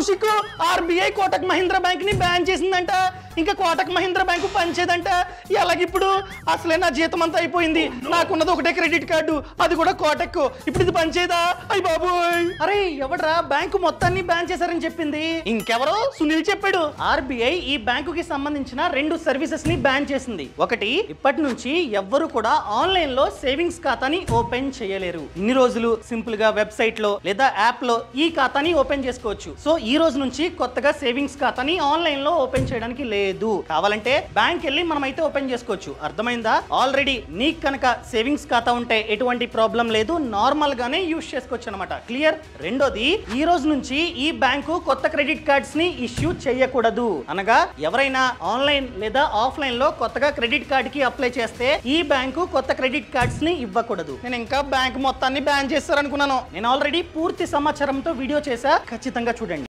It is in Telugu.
సిక్కు ఆర్బీఐ కోటక్ మహీంద్రా బ్యాంక్ ని బ్యాన్ చేసిందంట. ఇంకా కోటక్ మహీంద్రా బ్యాంకు పనిచేయదంట. ఎలాగిప్పుడు? అసలే నా జీతం అంతా అయిపోయింది. నాకున్నది ఒకటే క్రెడిట్ కార్డు, అది కూడా కోటక్. ఇప్పుడు ఇది పనిచేయదా? అయ్య బాబోయ్! అరే ఎవడ్రా బ్యాంకు మొత్తాన్ని బ్యాన్ చేశారని చెప్పింది? ఇంకెవరో సునీల్ చెప్పాడు. ఆర్బీఐ ఈ బ్యాంకుకి సంబంధించిన 2 సర్వీసెస్ ని బ్యాన్ చేసింది. ఒకటి, ఇప్పటి నుంచి ఎవ్వరు కూడా ఆన్లైన్ లో సేవింగ్స్ ఖాతాని ఓపెన్ చేయలేరు. ఇన్ని రోజులు సింపుల్ గా వెబ్సైట్ లో లేదా యాప్ లో ఈ ఖాతాని ఓపెన్ చేసుకోవచ్చు. సో ఈ రోజు నుంచి కొత్తగా సేవింగ్స్ ఖాతాని ఆన్లైన్ లో ఓపెన్ చేయడానికి లేదు. కావాలంటే బ్యాంక్ వెళ్ళి మనమైతే ఓపెన్ చేసుకోవచ్చు. అర్థమైందా? ఆల్రెడీ నీకు కనుక సేవింగ్స్ ఖాతా ఉంటే ఎటువంటి ప్రాబ్లం లేదు, నార్మల్ గానే యూజ్ చేసుకోవచ్చు అనమాట. క్లియర్? రెండోది, ఈ రోజు నుంచి ఈ బ్యాంకు కొత్త క్రెడిట్ కార్డ్స్ ని ఇష్యూ చేయకూడదు. అనగా ఎవరైనా ఆన్లైన్ లేదా ఆఫ్లైన్ లో కొత్తగా క్రెడిట్ కార్డ్ కి అప్లై చేస్తే ఈ బ్యాంకు కొత్త క్రెడిట్ కార్డ్స్ ని ఇవ్వకూడదు. నేను ఇంకా బ్యాంక్ మొత్తాన్ని బ్యాన్ చేస్తారనుకున్నాను. నేను ఆల్రెడీ పూర్తి సమాచారంతో వీడియో చేశా, ఖచ్చితంగా చూడండి.